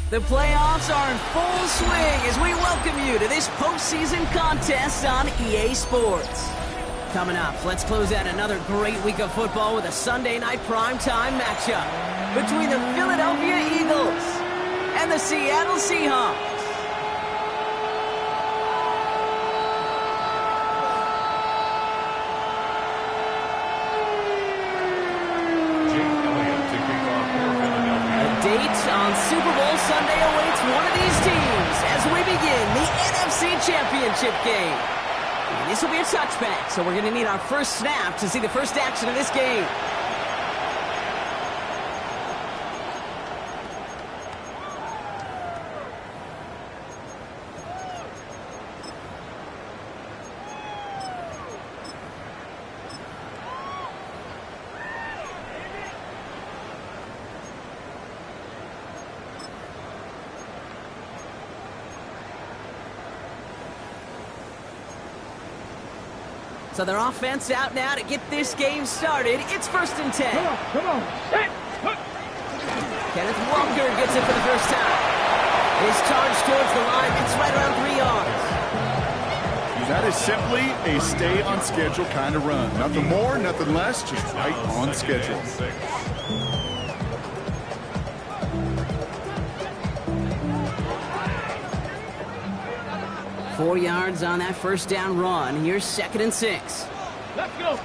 The playoffs are in full swing as we welcome you to this postseason contest on EA Sports. Coming up, let's close out another great week of football with a Sunday night primetime matchup between the Philadelphia Eagles and the Seattle Seahawks. On Super Bowl Sunday awaits one of these teams as we begin the NFC Championship game. And this will be a touchback, so we're going to need our first snap to see the first action of this game. So their offense out now to get this game started. It's 1st and 10. Come on. Kenneth Walker gets it for the first time. His charge towards the line. It's right around 3 yards. That is simply a stay-on-schedule kind of run. Nothing more, nothing less, just right on schedule. 4 yards on that first down run. Here's 2nd and 6. Let's go.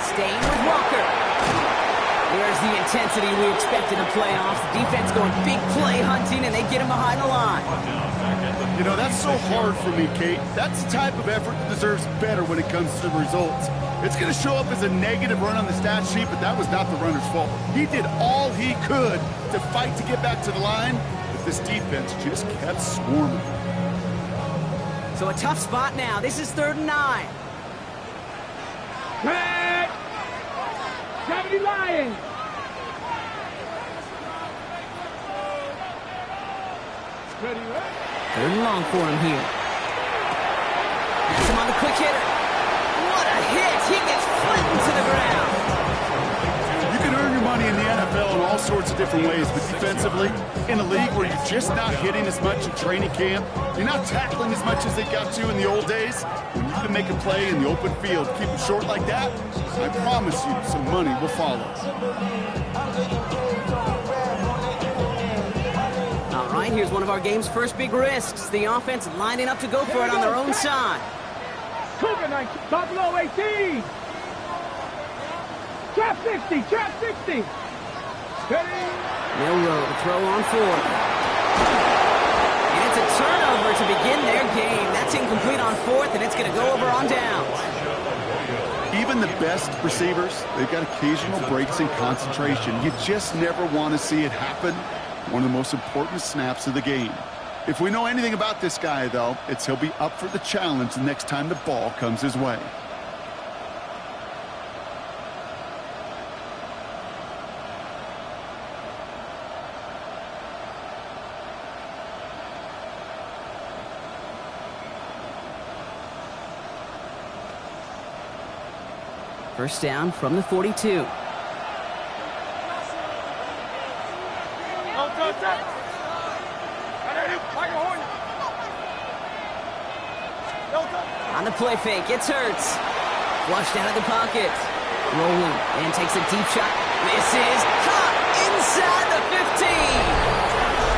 Staying with Walker. There's the intensity we expect in the playoffs. The defense going big play hunting, and they get him behind the line. You know, that's so hard for me, Kate. That's the type of effort that deserves better when it comes to the results. It's going to show up as a negative run on the stat sheet, but that was not the runner's fault. He did all he could to fight to get back to the line, but this defense just kept swarming. So a tough spot now. This is 3rd and 9. Red! 70 Lions! Ready, right? 3rd and long for him here. That's him on the quick hitter. What a hit! He gets flattened to the ground. You can earn your money in the NFL in all sorts of different ways, but defensively, in a league where you're just not hitting as much in training camp, you're not tackling as much as they got to in the old days, when you can make a play in the open field, keep it short like that, I promise you some money will follow. All right, here's one of our game's first big risks. The offense lining up to go for it on their own side. Cougar 19, top low 18. Trap 60. Ready? Milrow to throw on 4th. And it's a turnover to begin their game. That's incomplete on 4th, and it's going to go over on downs. Even the best receivers, they've got occasional breaks in concentration. You just never want to see it happen. One of the most important snaps of the game. If we know anything about this guy, though, it's he'll be up for the challenge the next time the ball comes his way. First down from the 42. On the play fake, it's Hurts. Flushed out of the pocket. Rolling and takes a deep shot. This is caught inside the 15.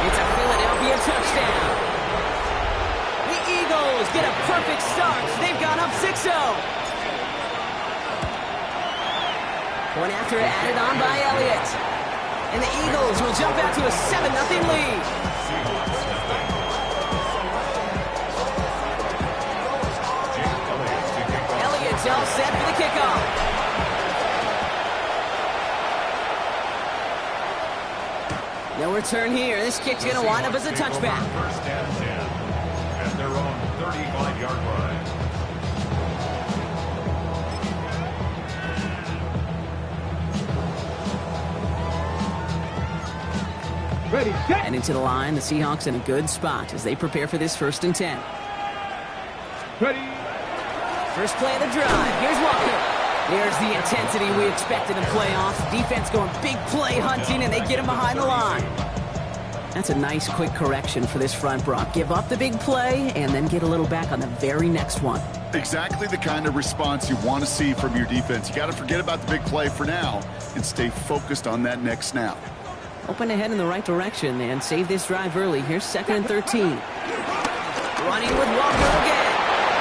It's a Philadelphia touchdown. The Eagles get a perfect start. They've gone up 6-0. Point after added on by Elliott. And the Eagles will jump out to a 7-0 lead. Elliott's all set for the kickoff. No return here. This kick's going to wind up as a touchback. First and 10 at their own 35-yard line. Ready, set. And into the line, the Seahawks in a good spot as they prepare for this 1st and 10. Ready. First play of the drive. Here's Walker. There's the intensity we expected in playoffs. Defense going big play hunting, and they get him behind the line. That's a nice quick correction for this front, Brock. Give up the big play and then get a little back on the very next one. Exactly the kind of response you want to see from your defense. You got to forget about the big play for now and stay focused on that next snap. Open ahead in the right direction and save this drive early. Here's 2nd and 13. Running with Walker again.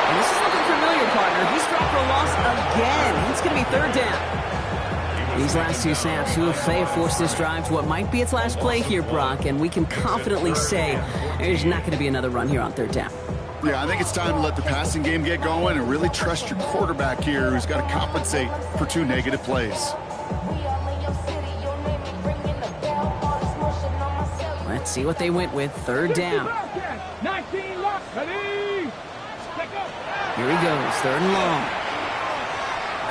And this is looking familiar, partner. He's dropped for a loss again. It's going to be 3rd down. These last 2 snaps will force this drive to what might be its last play here, Brock, and we can confidently say there's not going to be another run here on 3rd down. Yeah, I think it's time to let the passing game get going and really trust your quarterback here, who's got to compensate for 2 negative plays. Let's see what they went with. 3rd down. 19 lock. Ready. Here he goes. 3rd and long.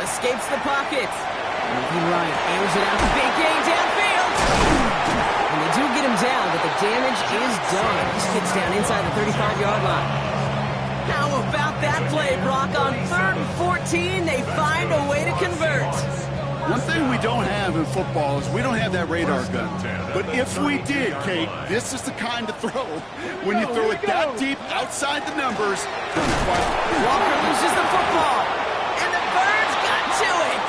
Escapes the pocket. Moving right. Airs it out. Big gain downfield. And they do get him down, but the damage is done. This kid's down inside the 35-yard line. How about that play, Brock? On 3rd and 14, they find a way to convert. One thing we don't have in football is we don't have that radar gun. But if we did, Kate, this is the kind of throw. When you throw it that deep outside the numbers. Walker loses the football. And the Birds got to it.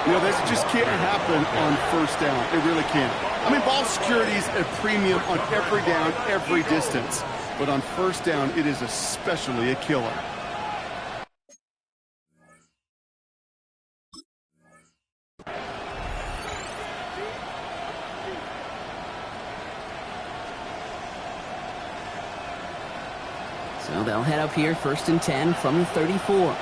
You know, this just can't happen on 1st down. It really can't. I mean, ball security is a premium on every down, every distance. But on 1st down, it is especially a killer. So they'll head up here, 1st and 10 from the 34.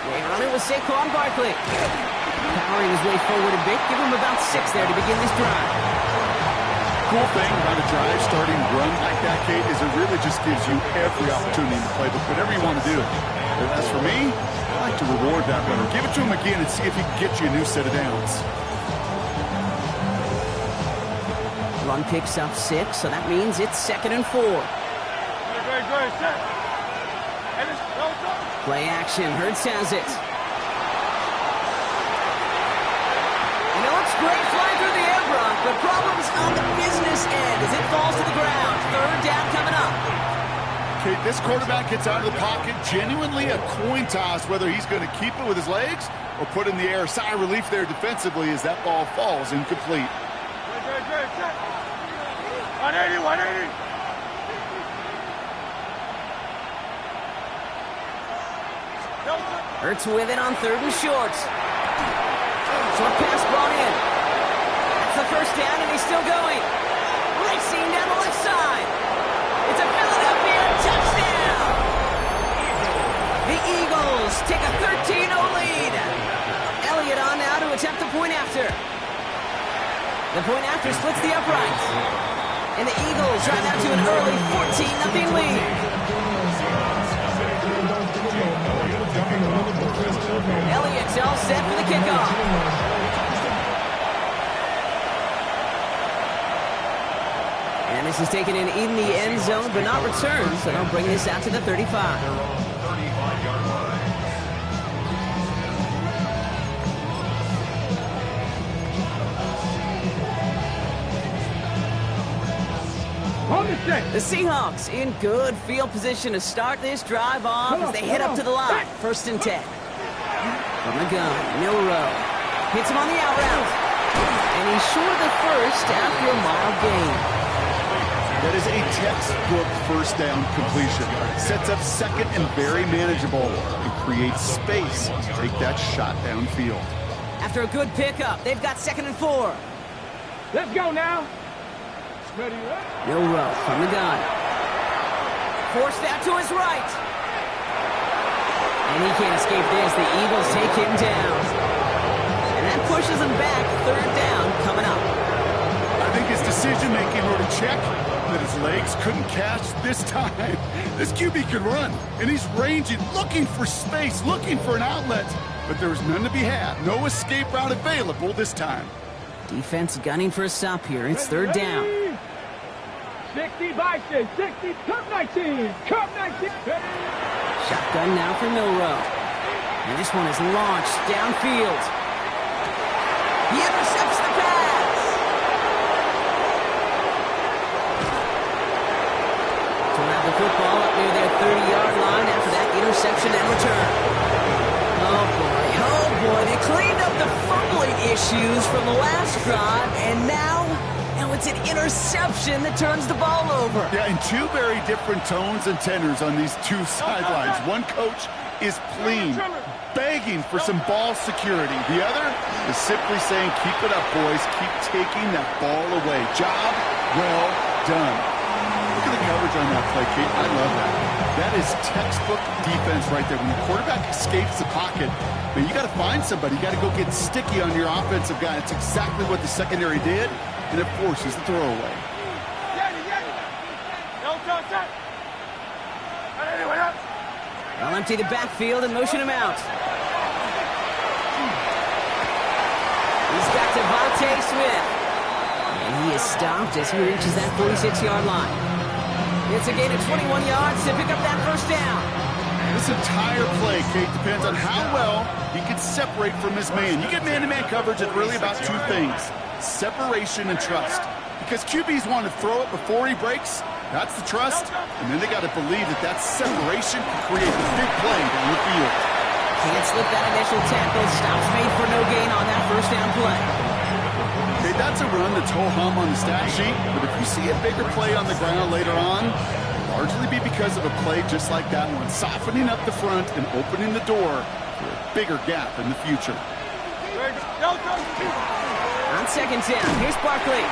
They run it with Saquon Barkley. Powering his way forward a bit. Give him about 6 there to begin this drive. Cool thing about a drive starting run like that, Kate, is it really just gives you every opportunity in the playbook, whatever you want to do. But as for me, I like to reward that runner. Give it to him again and see if he can get you a new set of downs. Run picks up 6, so that means it's 2nd and 4. Play action. Hurts has it. And it looks great flying through the air, Brock, but problems on the business end as it falls to the ground. 3rd down coming up. Okay, this quarterback gets out of the pocket. Genuinely a coin toss whether he's going to keep it with his legs or put in the air. Sigh of relief there defensively as that ball falls incomplete. 180. Hurts with it on 3rd and short. Short pass brought in. That's the 1st down, and he's still going. Racing down the left side. It's a Philadelphia touchdown. The Eagles take a 13-0 lead. Elliott on now to attempt the point after. The point after splits the uprights. And the Eagles drive out to an early 14-0 lead. Elliott's all set for the kickoff. And this is taken in the end zone, but not returned, so they'll bring this out to the 35. The Seahawks in good field position to start this drive off as they head up to the line. 1st and 10. From the gun, Milrow hits him on the out route. And he's short of the 1st after a mild gain. That is a textbook 1st down completion. Sets up 2nd and very manageable and creates space to take that shot downfield. After a good pickup, they've got 2nd and 4. Let's go now. Ready, Milrow from the gun. Forced out to his right. And he can't escape this. The Eagles take him down. And that pushes him back. 3rd down coming up. I think his decision-making wrote a check that his legs couldn't catch this time. This QB can run, and he's ranging, looking for space, looking for an outlet. But there was none to be had. No escape route available this time. Defense gunning for a stop here. It's 3rd down. 60 Bison, 60, Cup 19, Cup 19. Shotgun now for Milrow. And this one is launched downfield. He intercepts the pass. To have the football up near their 30-yard line after that interception and return. Oh boy, they cleaned up the fumbling issues from the last drive, and now it's an interception that turns the ball over. Yeah, and two very different tones and tenors on these two sidelines. One coach is pleading, begging for some ball security. The other is simply saying, keep it up, boys. Keep taking that ball away. Job well done. Look at the coverage on that play, Kate. I love that. That is textbook defense right there. When the quarterback escapes the pocket, man, you got to find somebody. You got to go get sticky on your offensive guy. It's exactly what the secondary did, and it forces the throwaway. They'll empty the backfield and motion him out. He's got Devontae Smith. And he is stopped as he reaches that 46-yard line. It's a gain of 21 yards to pick up that first down. This entire play, Kate, depends on how well he can separate from his man. You get man-to-man coverage, it's really about two things: separation and trust. Because QBs want to throw it before he breaks. That's the trust. And then they got to believe that that separation can create the big play down the field. Can't slip that initial tackle. Stops made for no gain on that first down play. Okay, that's a run that's ho-hum on the stat sheet. But if you see a bigger play on the ground later on, largely be because of a play just like that one, softening up the front and opening the door for a bigger gap in the future. On second down, here's Barkley.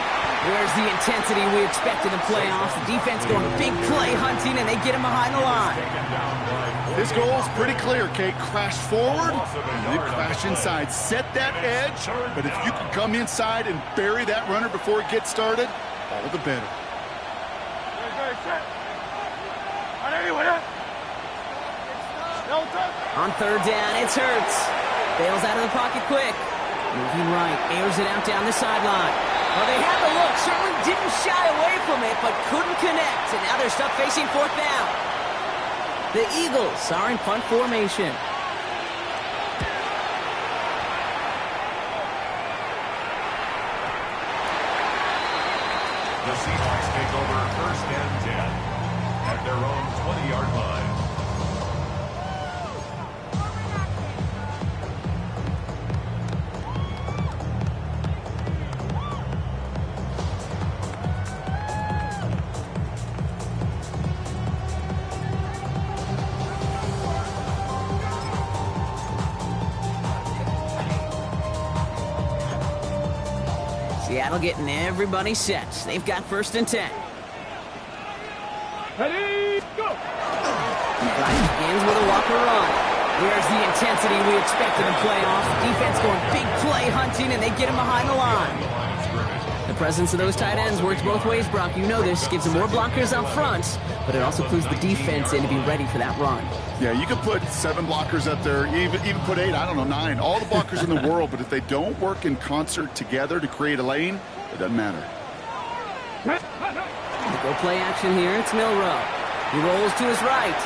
Where's the intensity we expect in the playoffs? The defense going big play hunting, and they get him behind the line. His goal is pretty clear, Kate. Crash forward and then crash inside. Set that edge, but if you can come inside and bury that runner before it gets started, all the better. On third down, it's Hurts. Bails out of the pocket quick. Moving right, airs it out down the sideline. Well, they had the look, certainly didn't shy away from it, but couldn't connect. And now they're stuck facing fourth down. The Eagles are in punt formation. The Seahawks take over first and 10 at their own 20-yard line. Seattle getting everybody set. They've got first and 10. Ready, go! Drive begins with a Walker run. Where's the intensity we expect in the playoffs? Defense going big play hunting, and they get him behind the line. The presence of those tight ends works both ways, Brock. You know this. Gives them more blockers up front, but it also clues the defense in to be ready for that run. Yeah, you could put 7 blockers up there, even put 8, I don't know, 9. All the blockers in the world, but if they don't work in concert together to create a lane, it doesn't matter. Go play action here. It's Milrow. He rolls to his right.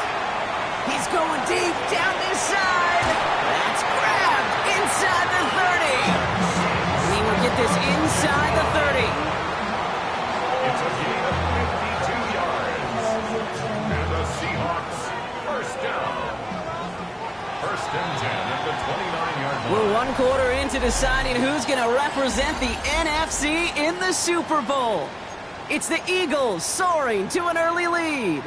He's going deep down this side. That's grabbed inside the 30. And he will get this inside the 30. It's a gain of 52 yards. And the Seahawks first down. First and 10 at the 29-yard line. We're one quarter into deciding who's going to represent the NFC in the Super Bowl. It's the Eagles soaring to an early lead.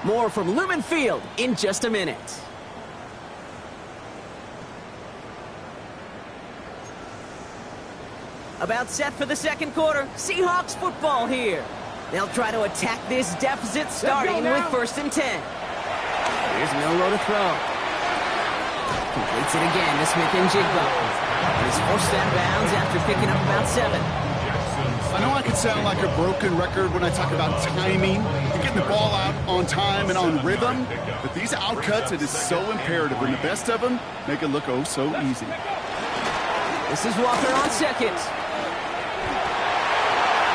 More from Lumen Field in just a minute. About set for the second quarter. Seahawks football here. They'll try to attack this deficit starting with first and 10. Here's Milrow to throw. Completes it again to Smith and Jigba. He's forced out of bounds after picking up about 7. I know I can sound like a broken record when I talk about timing and getting the ball out on time and on rhythm, but these outcuts, it is so imperative, and the best of them make it look oh so easy. This is Walker on second.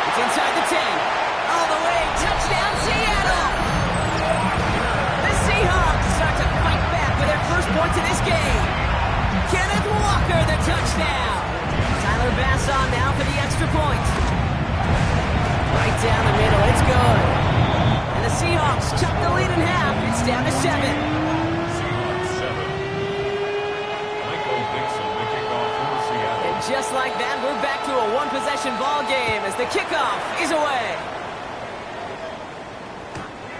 It's inside the 10. All the way, touchdown Seattle! The Seahawks start to points in this game. Kenneth Walker, the touchdown. Tyler Bass on now for the extra point. Right down the middle, it's good. And the Seahawks chop the lead in half. It's down to 7. Seahawks 7. Michael Dixon, the kickoff for Seattle. And just like that, we're back to a one-possession ball game as the kickoff is away.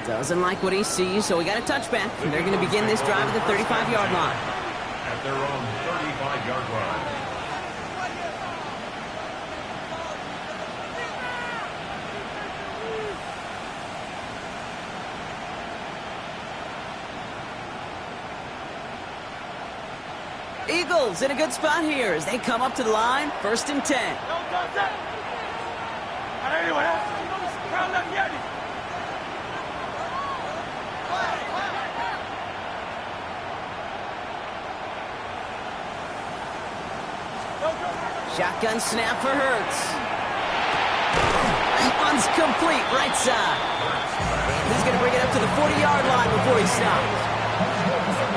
Doesn't like what he sees, so we got a touchback. And they're going to begin this drive at the 35-yard line. At their own 35-yard line. Eagles in a good spot here as they come up to the line, 1st and 10. Shotgun snap for Hurts. That one's complete, right side. He's going to bring it up to the 40-yard line before he stops.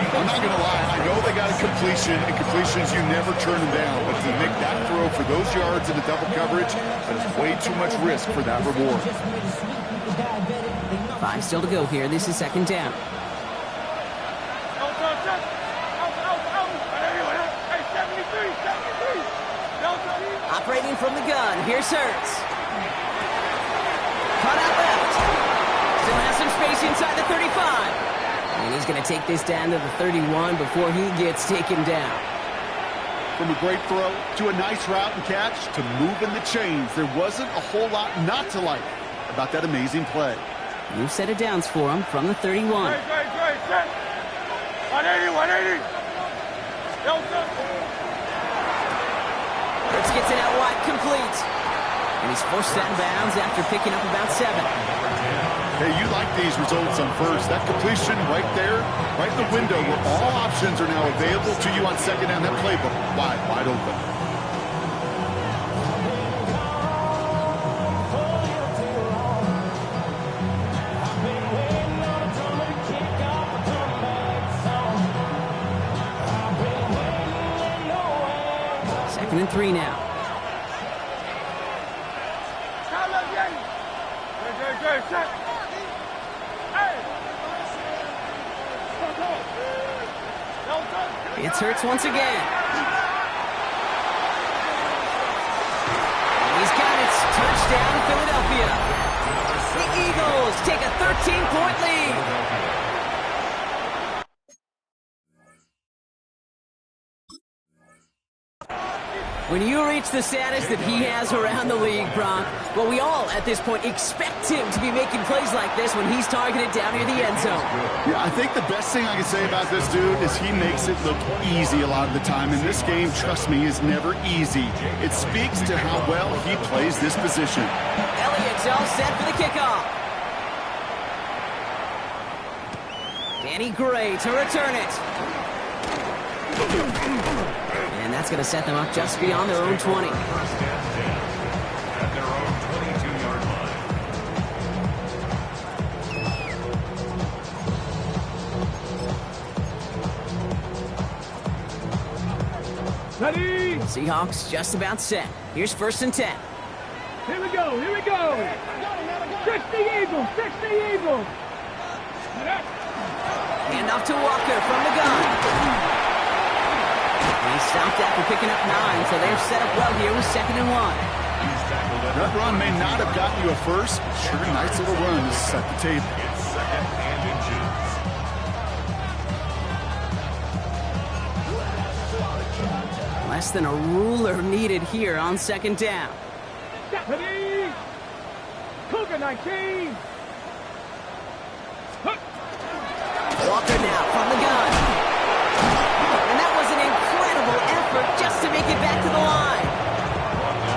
I'm not going to lie, I know they got a completion, and completions, you never turn them down. But to make that throw for those yards in the double coverage, that is way too much risk for that reward. 5 still to go here. This is 2nd down. Operating from the gun, here's Hurts. Cut out left. Still has some space inside the 35. And he's going to take this down to the 31 before he gets taken down. From a great throw to a nice route and catch to moving the chains, there wasn't a whole lot not to like about that amazing play. New set of downs for him from the 31. Great. 180. Hurts gets it out wide, complete. And he's forced out of bounds after picking up about 7. Hey, you like these results on first. That completion right there, right in the window where all options are now available to you on 2nd down. That playbook wide open. Second and 3 now. It's Hurts once again. And he's got it. Touchdown, Philadelphia. The Eagles take a 13-point lead. When you reach the status that he has around the league, Bronk, well, we all, at this point, expect him to be making plays like this when he's targeted down near the end zone. Yeah, I think the best thing I can say about this dude is he makes it look easy a lot of the time. And this game, trust me, is never easy. It speaks to how well he plays this position. Elliott's all set for the kickoff. Danny Gray to return it. And that's going to set them up just beyond their own 20. First and 10. At their own 22-yard line. Ready? Seahawks just about set. Here's 1st and 10. Here we go. Fix the Eagles. Hand off to Walker from the gun. And he stopped after picking up 9, so they're set up well here with 2nd and 1. That run may not have gotten you a first, but sure, nice little run to set the table. It's 2nd and inches. Less than a ruler needed here on 2nd down. Ready? Cougar 19. Walker now from the gun. And that was an incredible effort just to make it back to the line.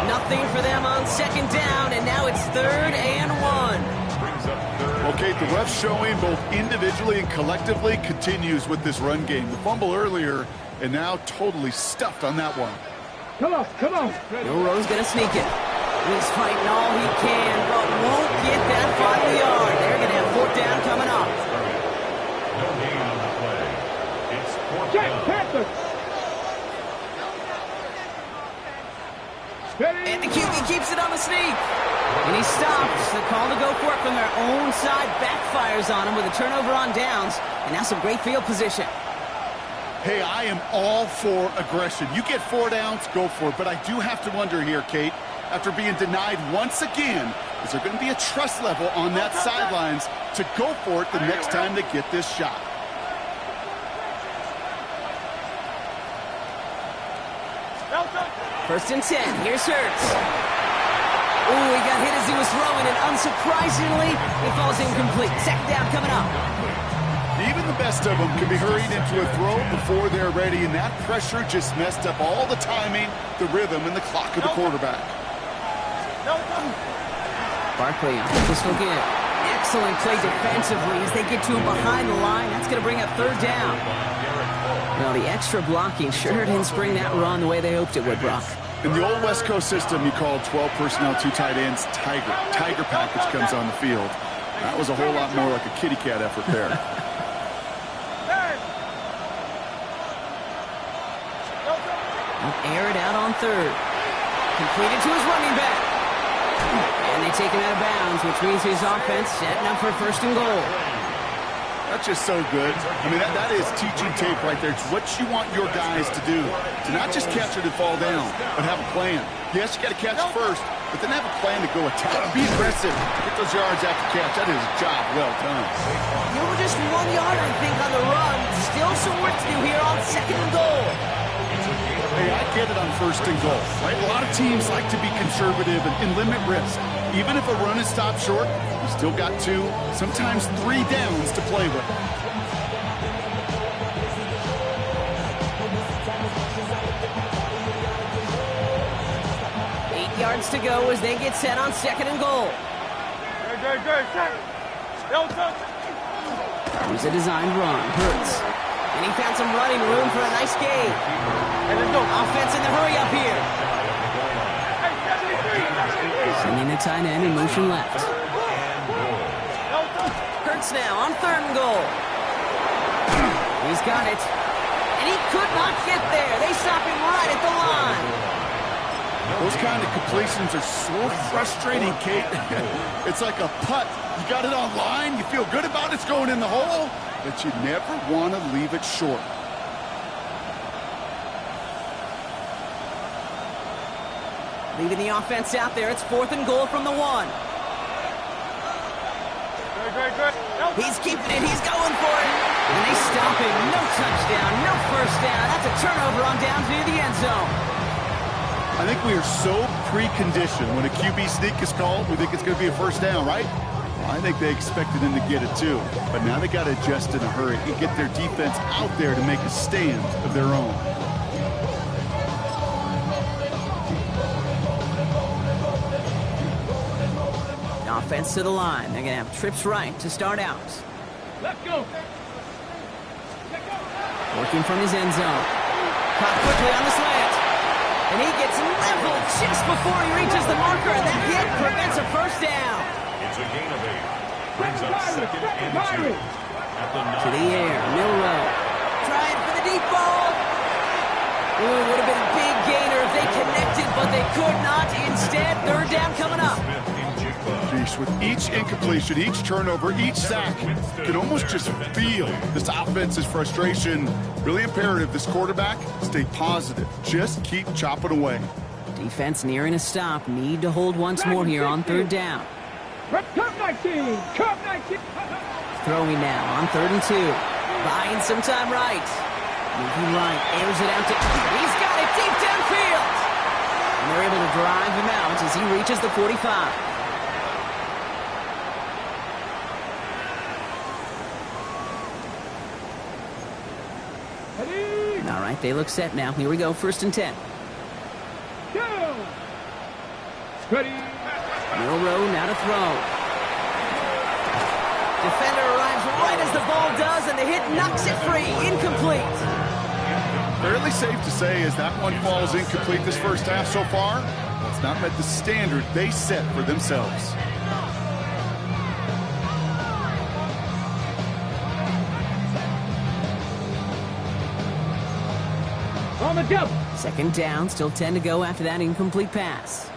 Nothing for them on 2nd down, and now it's 3rd and 1. Okay, the ref's showing both individually and collectively continues with this run game. The fumble earlier, and now totally stuffed on that one. Come on. Milroe's going to sneak it. He's fighting all he can, but won't get that final yard. They're going to have 4th down coming up. No gain on the play. It's 4th Check, Panthers. Steady. And the QB keeps it on the sneak. And he stops. The call to go for it from their own side backfires on him with a turnover on downs. And now some great field position. Hey, I am all for aggression. You get 4 downs, go for it. But I do have to wonder here, Kate, after being denied once again, is there going to be a trust level on that sidelines to go for it the next time they get this shot? First and 10. Here's Hurts. Ooh, he got hit as he was throwing, and unsurprisingly, it falls incomplete. Second down coming up. Even the best of them can be hurried into a throw before they're ready, and that pressure just messed up all the timing, the rhythm, and the clock of the quarterback. Barkley on this will get excellent play defensively as they get to him behind the line. That's going to bring up third down. Well, the extra blocking sure didn't spring that run the way they hoped it would, Brock. In the old West Coast system, you called 12 personnel, 2 tight ends, Tiger. Tiger package comes on the field. That was a whole lot more like a kitty cat effort there. Air it out on third. Completed to his running back. And they take him out of bounds, which means his offense setting up for first and goal. That's just so good. I mean, that is teaching tape right there. It's what you want your guys to do. To not just catch it and fall down, but have a plan. Yes, you got to catch it first, but then have a plan to go attack. Be aggressive. Get those yards after catch. That is a job well done. You were just 1 yard, I think, on the run. Still some work to do here on second and goal. Hey, I get it on first and goal, right? A lot of teams like to be conservative and limit risk. Even if a run is stopped short, you still got 2, sometimes 3 downs to play with. Eight yards to go as they get set on second and goal. Here's a designed run. Hurts. And he found some running room for a nice gain. Offense in the hurry up here. Sending the tight end in motion left. Hurts now on third and goal. He's got it. And he could not get there. They stop him right at the line. Those kind of completions are so frustrating, Kate. It's like a putt. You got it on line. You feel good about it's going in the hole, but you never want to leave it short. Leaving the offense out there. It's fourth and goal from the 1. He's keeping it. He's going for it. And they stop him. No touchdown. No first down. That's a turnover on downs near the end zone. I think we are so preconditioned. When a QB sneak is called, we think it's going to be a first down, right? Well, I think they expected him to get it too. But now they got to adjust in a hurry and get their defense out there to make a stand of their own. Offense to the line. They're going to have trips right to start out. Let's go. Working from his end zone. Caught quickly on the slant. And he gets leveled just before he reaches the marker, and that hit prevents a first down. It's a gain of 8. Brings up second and 2. To the air, Milrow. Trying for the deep ball. Ooh, would have been a big gainer if they connected, but they could not. Instead, third down coming up. With each incompletion, each turnover, each sack, you can almost just feel this offense's frustration. Really imperative, this quarterback, stay positive. Just keep chopping away. Defense nearing a stop. Need to hold once more here on third down. Cup 19. Cup 19. Throwing now on third and 2. Buying some time right. Moving right. Airs it out to... He's got it deep downfield. And they're able to drive him out as he reaches the 45. All right, they look set now. Here we go, first and 10. Go. Ready. Milrow now to throw. Defender arrives right as the ball does, and the hit knocks it free. Incomplete. Fairly safe to say as that one falls incomplete this first half so far, it's not met the standard they set for themselves. On the double. Second down, still 10 to go after that incomplete pass.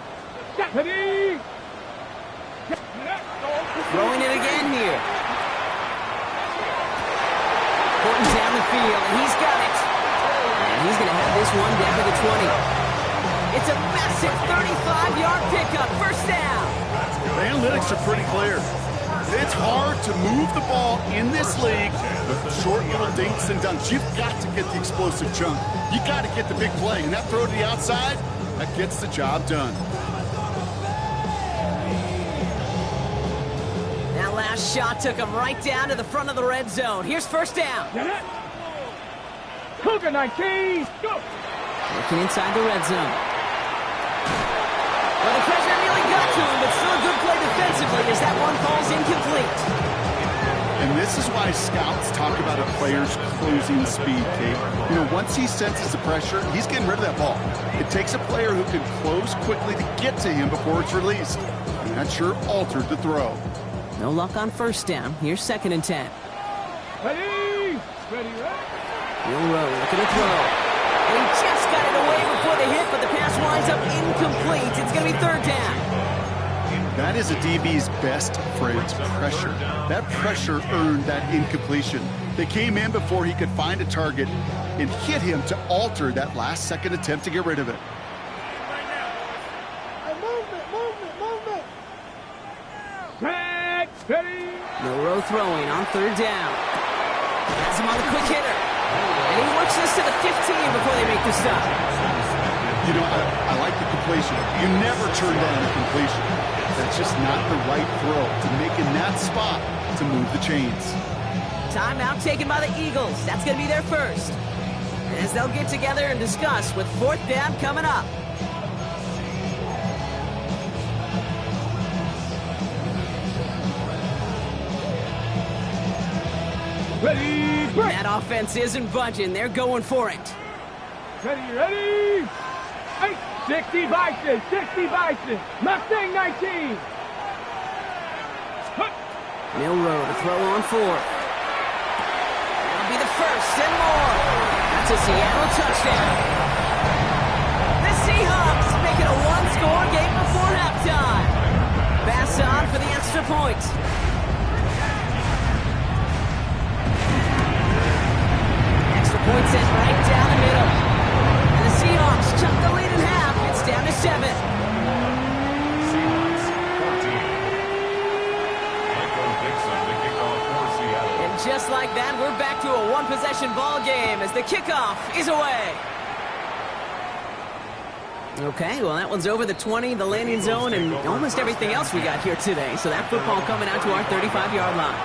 Ready. Throwing it again here. Putting down the field, and he's got it. And he's going to have this one down to the 20. It's a massive 35-yard pickup, first down. The analytics are pretty clear. It's hard to move the ball in this league with short little dinks and dunks. You've got to get the explosive chunk. You got to get the big play. And that throw to the outside, that gets the job done. That last shot took him right down to the front of the red zone. Here's first down. Cougar 19. Go. Looking inside the red zone. Well, the pressure nearly got to him, but still a good play defensively as that one falls incomplete. And this is why scouts talk about a player's closing speed, Kate. You know, once he senses the pressure, he's getting rid of that ball. It takes a player who can close quickly to get to him before it's released. And that sure altered the throw. No luck on first down. Here's second and 10. Ready. Milroe looking to throw. And he just got it away before the hit, but the pass winds up incomplete. It's going to be third down. That is a DB's best friend, pressure. That pressure earned that incompletion. They came in before he could find a target and hit him to alter that last-second attempt to get rid of it. Movement. Ready. Milroe throwing on third down. Has him on the quick hitter. And he works this to the 15 before they make the stop. You know, I like the completion. You never turn down a completion. That's just not the right throw to make in that spot to move the chains. Timeout taken by the Eagles. That's going to be their first. As they'll get together and discuss with fourth down coming up. Ready. Break. That offense isn't budging. They're going for it. Ready. 60 Bison. Mustang 19. Milroe to throw on fourth. That'll be the first and more. That's a Seattle touchdown. The Seahawks make it a one-score game before halftime. Bass on for the extra point. Extra point sent right down the middle. And the Seahawks chuck the lead in half. It's down to 7. Seahawks 14. Michael Dixon, the kickoff for Seattle. And just like that, we're back to a one-possession ball game as the kickoff is away. Okay, well, that one's over the 20, the landing zone, and almost everything else we got here today. So that football coming out to our 35-yard line.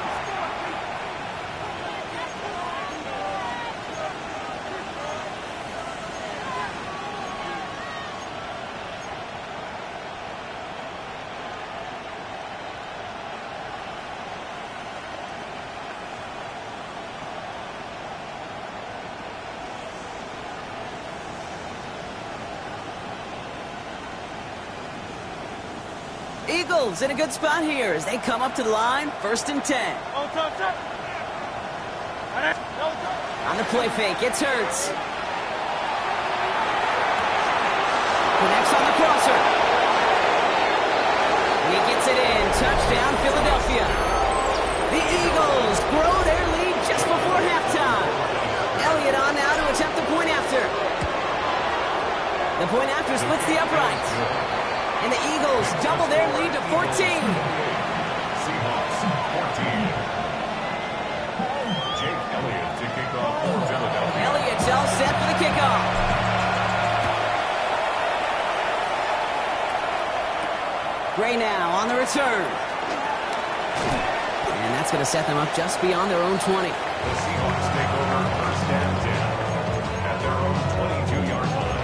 Eagles in a good spot here as they come up to the line, first and 10. On the play fake, it's Hurts. Connects on the crosser. And he gets it in. Touchdown, Philadelphia. The Eagles grow their lead just before halftime. Elliott on now to attempt the point after. The point after splits the uprights. And the Eagles double their lead to 14. Seahawks 14. Jake Elliott to kick off for Philadelphia. Elliott's all set for the kickoff. Gray now on the return. And that's going to set them up just beyond their own 20. The Seahawks take over first and 10 at their own 22-yard line.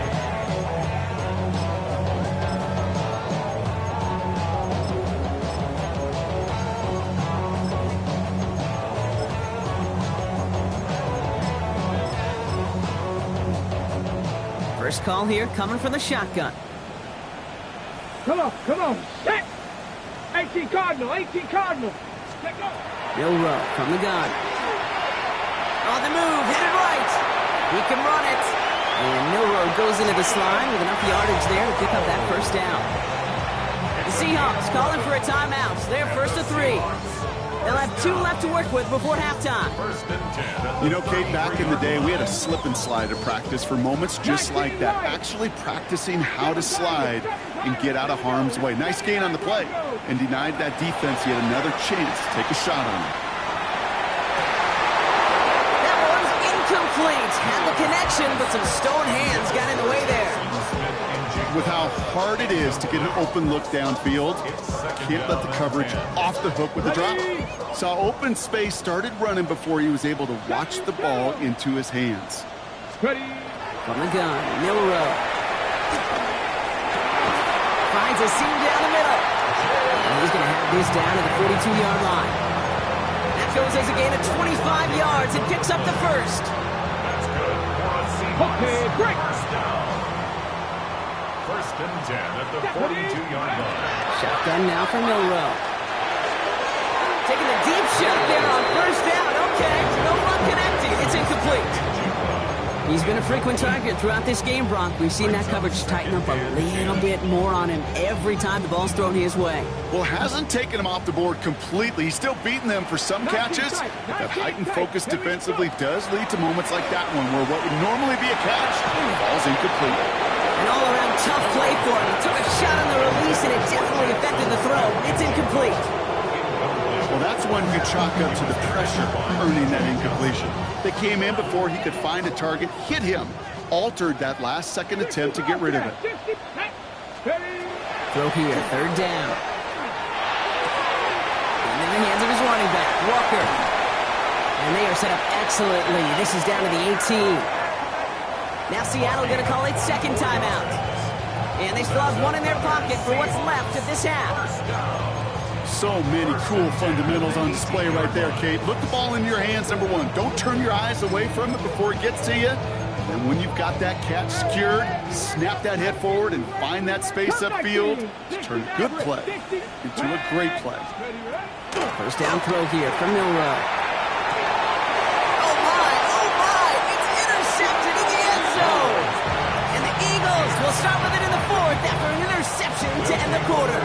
First call here coming from the shotgun. Come on. Set. 18 Cardinal. Let go. Milroe from the gun. On the move, hit it right. He can run it. And Milrow goes into the slide with enough yardage there to pick up that first down. The Seahawks calling for a timeout. They're first to 3. They'll have 2 left to work with before halftime. You know, Kate, back in the day, we had a slip and slide to practice for moments just like that. Actually practicing how to slide and get out of harm's way. Nice gain on the play, and denied that defense yet another chance to take a shot on him. That one's incomplete. Had the connection, but some stone hands got in the way there. With how hard it is to get an open look downfield, can't let the coverage off the hook with the drop. Saw open space, started running before he was able to watch the ball into his hands. Ready. From the gun, Milrow. Finds a seam down the middle. And he's going to have this down to the 42-yard line. That goes as a gain of 25 yards and picks up the first. That's good for a Seahawks. Okay, break. First down. First and 10 at the 42-yard line. Shotgun now for Milrow. Taking a deep shot there on first down. Okay, no one connected. It's incomplete. He's been a frequent target throughout this game, Brock. We've seen that coverage tighten up a little bit more on him every time the ball's thrown his way. Well, hasn't taken him off the board completely. He's still beating them for some catches. But that heightened focus defensively does lead to moments like that one where what would normally be a catch falls incomplete. An all-around tough play for him. He took a shot on the release, and it definitely affected the throw. It's incomplete. Well, that's one you chalk up to the pressure earning that incompletion. They came in before he could find a target, hit him, altered that last-second attempt to get rid of it. Throw here, third down. And in the hands of his running back, Walker. And they are set up excellently. This is down to the 18. Now Seattle going to call it second timeout. And they still have one in their pocket for what's left of this half. So many cool fundamentals on display right there, Kate. Look the ball in your hands, number one. Don't turn your eyes away from it before it gets to you. And when you've got that catch secured, snap that head forward and find that space upfield to turn a good play into a great play. First down throw here from Milrow. Oh my, it's intercepted in the end zone. And the Eagles will start with it in the 4th after an interception to end the quarter.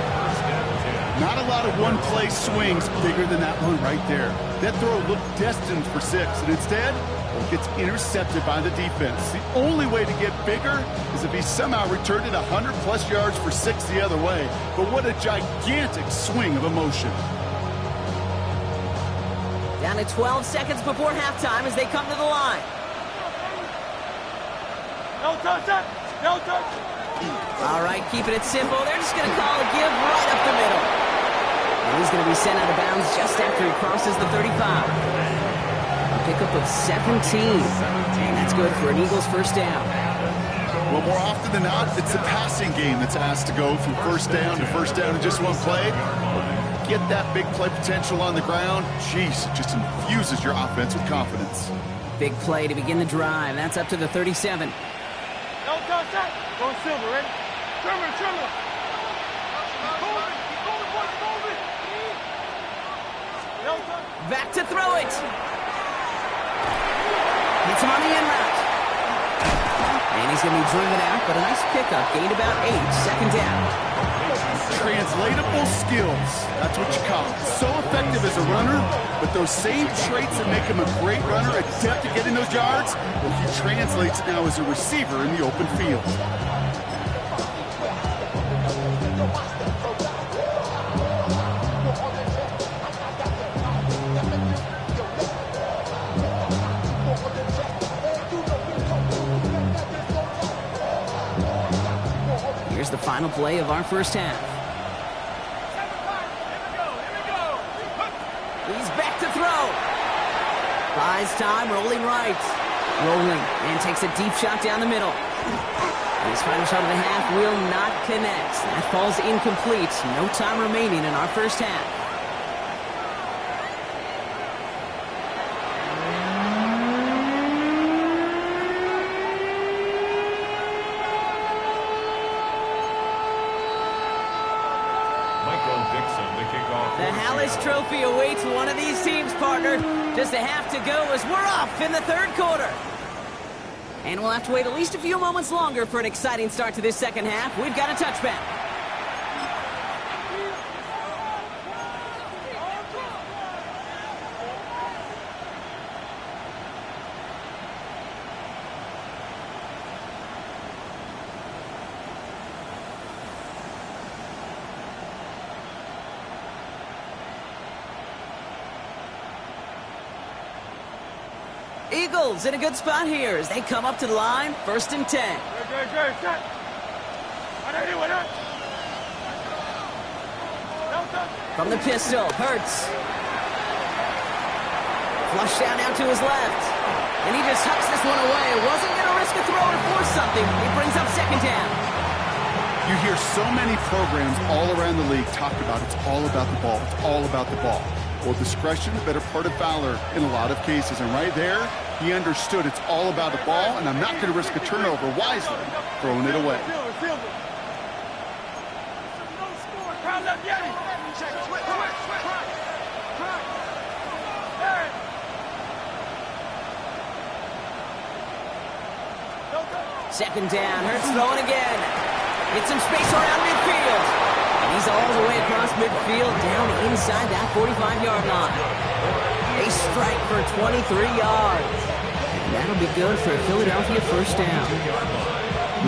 Not a lot of one-play swings bigger than that one right there. That throw looked destined for 6, and instead, it gets intercepted by the defense. The only way to get bigger is if he somehow returned it 100-plus yards for 6 the other way. But what a gigantic swing of emotion. Down to 12 seconds before halftime as they come to the line. No touch. All right, keeping it simple. They're just going to call a give right up the middle. And he's going to be sent out of bounds just after he crosses the 35. A pickup of 17. And that's good for an Eagles first down. Well, more often than not, it's the passing game that's asked to go from first down in just one play. Get that big play potential on the ground. Jeez, it just infuses your offense with confidence. Big play to begin the drive. That's up to the 37. No touch. Go Silver, ready? Trimmer. Back to throw it. Hits him on the end route. And he's going to be driven out, but a nice pickup. Gained about 8. Second down. Translatable skills. That's what you call it. So effective as a runner, but those same traits that make him a great runner, adept at getting those yards, well, he translates now as a receiver in the open field. Here's the final play of our first half. He's back to throw. Buys time, rolling right. Rolling, and takes a deep shot down the middle. And his final shot of the half will not connect. That falls incomplete. No time remaining in our first half. The Hallis Trophy awaits one of these teams, partner. Just a half to go as we're off in the third quarter. And we'll have to wait at least a few moments longer for an exciting start to this second half. We've got a touchback. Eagles in a good spot here as they come up to the line, 1st and 10. From the pistol, Hurts. Flush down now to his left. And he just hucks this one away. Wasn't going to risk a throw or force something. He brings up 2nd down. You hear so many programs all around the league talk about it's all about the ball. It's all about the ball. Well, discretion, the better part of valor in a lot of cases. And right there, he understood it's all about the ball, and I'm not going to risk a turnover wisely, throwing it away. Second down, Hurts throwing again. Get some space around midfield. And he's all the way across midfield, down inside that 45-yard line. A strike for 23 yards. And that'll be good for a Philadelphia 1st down.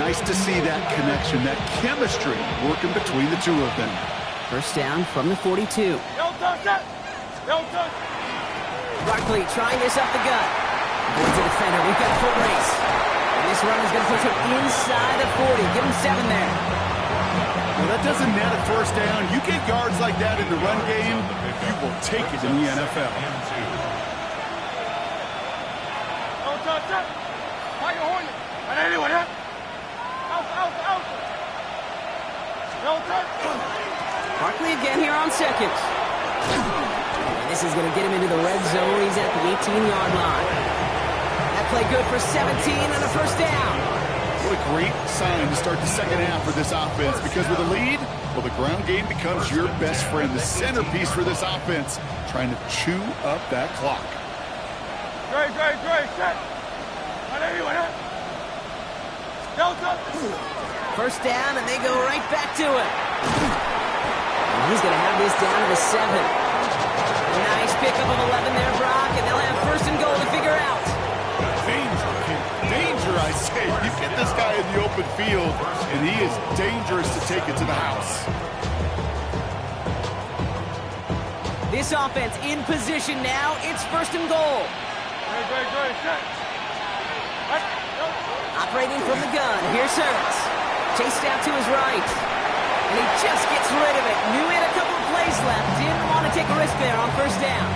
Nice to see that connection, that chemistry working between the two of them. 1st down from the 42. Barkley trying this up the gut. Avoids the defender. We've got a foot race. And this run is going to push him inside the 40. Give him 7 there. Well, that doesn't net a 1st down. You get yards like that in the run game, you will take it in the NFL. Barkley again here on 2nd. And this is going to get him into the red zone. He's at the 18-yard line. That play good for 17 and a 1st down. What a great sign to start the second half for this offense, because with a lead, well, the ground game becomes your best friend, the centerpiece for this offense, trying to chew up that clock. First down, and they go right back to it. And he's going to have this down to the 7. Nice pickup of 11 there, Brock, and they'll have 1st and goal to figure out. Danger, I say. You get this guy in the open field, and he is dangerous to take it to the house. This offense in position now. It's 1st and goal. Operating from the gun. Here's Hurts. Chased out to his right. And he just gets rid of it. Knew he had a couple of plays left. Didn't want to take a risk there on 1st down.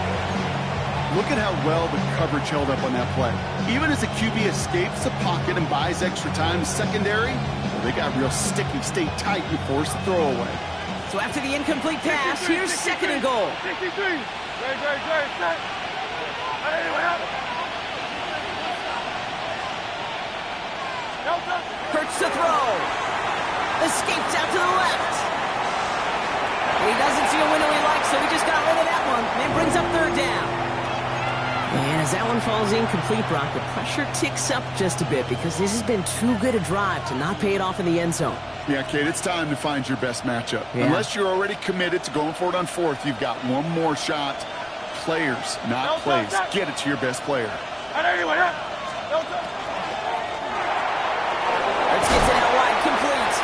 Look at how well the coverage held up on that play. Even as the QB escapes the pocket and buys extra time in secondary, well, they got real sticky, stay tight, and force the throwaway. So after the incomplete pass, here's 2nd and goal. Hurts to throw. Escapes out to the left. And he doesn't see a window he likes, so he just got rid of that one. And brings up 3rd down. And as that one falls incomplete, Brock, the pressure ticks up just a bit because this has been too good a drive to not pay it off in the end zone. Yeah, Kate, it's time to find your best matchup. Yeah. Unless you're already committed to going for it on 4th, you've got one more shot. Players, not plays. Get it to your best player. Hurts gets it out wide, complete.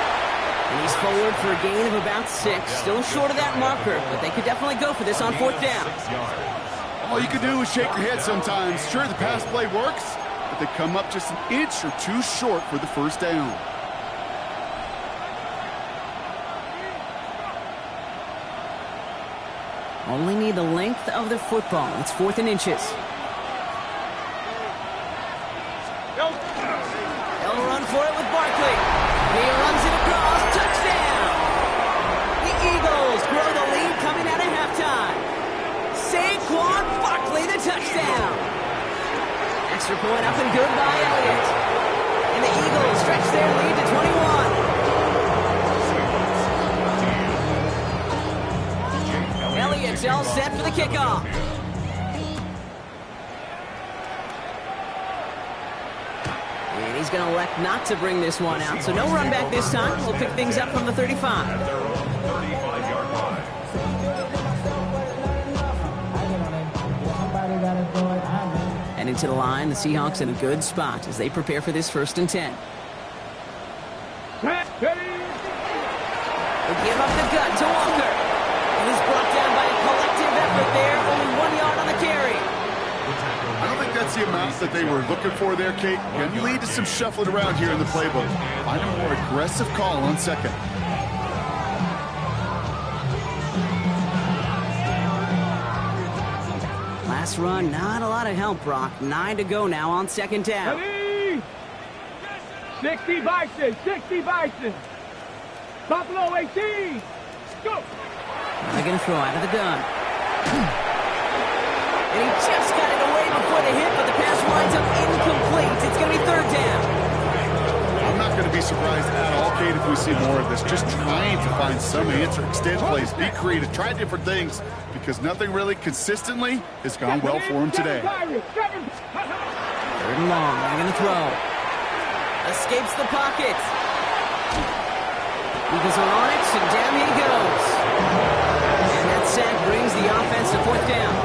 And he's forward for a gain of about 6. Still short of that marker, but they could definitely go for this on 4th down. All you can do is shake your head sometimes. Sure, the pass play works, but they come up just an inch or 2 short for the 1st down. Only need the length of the football. It's 4th and inches. They'll run for it with Barkley. He runs it across. Touchdown! The Eagles grow the lead coming out of halftime. Saquon Barkley, the touchdown. Extra point up and good by Elliott. And the Eagles stretch their lead to 21. Elliott's all set for the kickoff. And going to elect not to bring this one out. So no run back this time. We'll pick things up from the 35. At their own 35-yard line. And into the line, the Seahawks in a good spot as they prepare for this 1st and 10. They give up the gut to Walker. And he's brought down by a collective effort there. Only 1 yard on the carry. I don't think that's the amount that they were looking for there, Kate. Can lead to some shuffling around here in the playbook. Find a more aggressive call on 2nd. Last run, not a lot of help, Brock. 9 to go now on 2nd down. 60 Bison, 60 Bison. Buffalo 18. Go. They're going to throw out of the gun. And he just got it away before the hit, but the pass winds up incomplete. It's going to be 3rd down. I'm not going to be surprised at all, Kate, if we see more of this. Just trying to find some answer. Extend plays, be creative, try different things, because nothing really consistently has gone well for him today. 3rd and long. They're going to throw. Escapes the pocket. Eagles are on it, and down he goes. And that sack brings the offense to 4th down.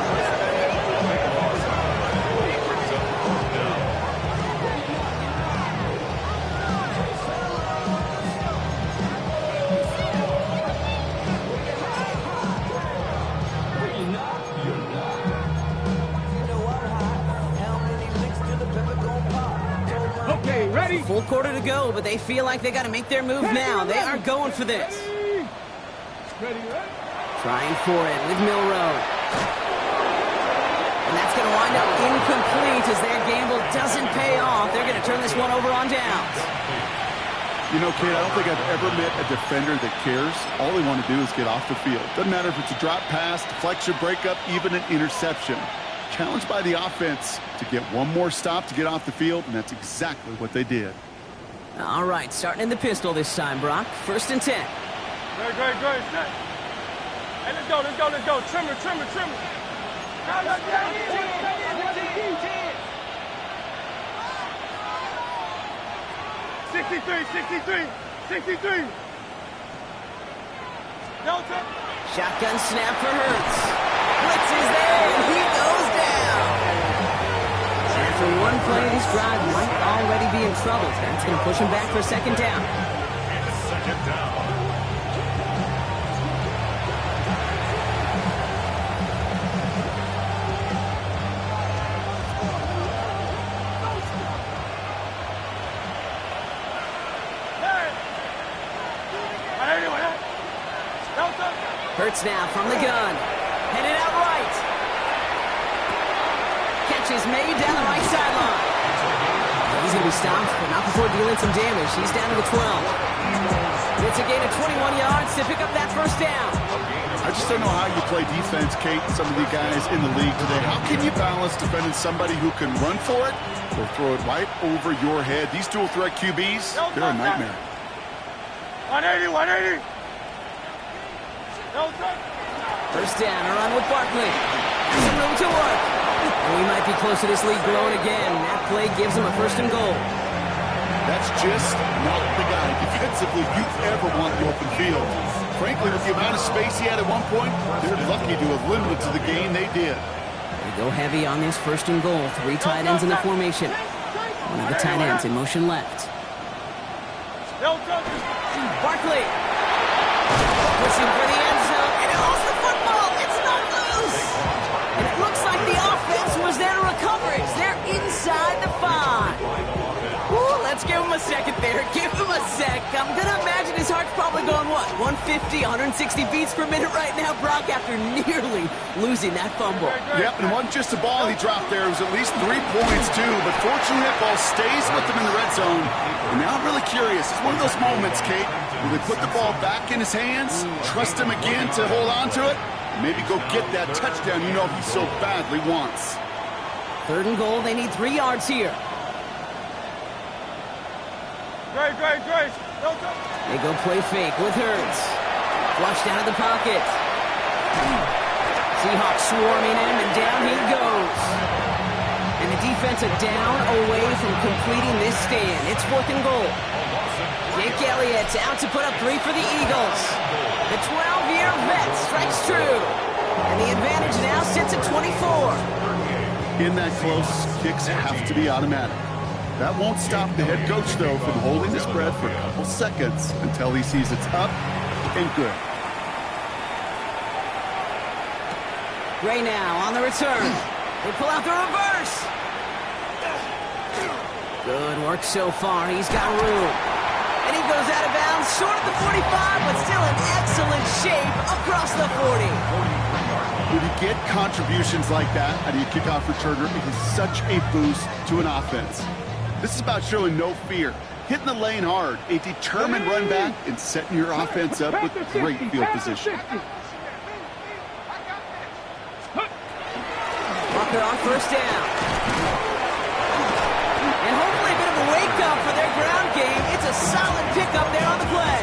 Okay, ready? Full quarter to go, but they feel like they got to make their move now. They are going for this. Ready? Trying for it with Milrow. And that's going to wind up incomplete as their gamble doesn't pay off. They're going to turn this one over on downs. You know, Kate, I don't think I've ever met a defender that cares. All they want to do is get off the field. Doesn't matter if it's a drop pass, deflection, breakup, even an interception. Challenged by the offense to get one more stop to get off the field, and that's exactly what they did. All right, starting in the pistol this time, Brock. 1st and 10. Great. Set. Hey, let's go. Trimmer. 63. Delta. Shotgun snap for Hurts. Blitz is there, and he goes down. After one play, this drive might already be in trouble. That's going to push him back for 2nd down. It's 2nd down. Hurts now from the gun. Headed out right. Catch is made down the right sideline. He's going to be stopped, but not before dealing some damage. He's down to the 12. It's a gain of 21 yards to pick up that 1st down. I just don't know how you play defense, Kate, some of the guys in the league today. How can you balance defending somebody who can run for it or throw it right over your head? These dual threat QBs, they're a nightmare. 180. 1st down, a run with Barkley. Some room to work. And we might be close to this lead growing again. That play gives him a 1st and goal. That's just not the guy defensively you ever want in the open field. Frankly, with the amount of space he had at one point, they're lucky to have limited to the game they did. They go heavy on this 1st and goal. 3 tight ends in the formation. One of the tight ends in motion left. Barkley. Pushing for the end zone, and it lost the football. It's not loose. And it looks like the offense was there to recover it. They're inside the 5. Ooh, let's give him a second there. Give him a sec. I'm going to imagine his heart's probably going, what, 150, 160 beats per minute right now, Brock, after nearly losing that fumble. Yep, and it wasn't just a ball he dropped there. It was at least 3 points, too. But fortunately, that ball stays with him in the red zone. And now I'm really curious. It's one of those moments, Kate, will they put the ball back in his hands, trust him again to hold on to it, maybe go get that touchdown you know he so badly wants. 3rd and goal, they need 3 yards here. Great. They go play fake with Hurts. Flushed out of the pocket. Seahawks swarming him, and down he goes. And the defense are down away from completing this stand. It's 4th and goal. Jake Elliott's out to put up 3 for the Eagles. The 12-year vet strikes true. And the advantage now sits at 24. In that close, kicks have to be automatic. That won't stop the head coach, though, from holding his breath for a couple seconds until he sees it's up and good. Gray now on the return. They pull out the reverse. Good work so far. He's got room. And he goes out of bounds, short of the 45, but still in excellent shape across the 40. When you get contributions like that out of your kickoff returner, it is such a boost to an offense. This is about showing no fear, hitting the lane hard, a determined run back, and setting your offense up with great field position. Walker on 1st down. And hopefully a bit of a wake-up for their ground game. It's a solid pickup there on the play.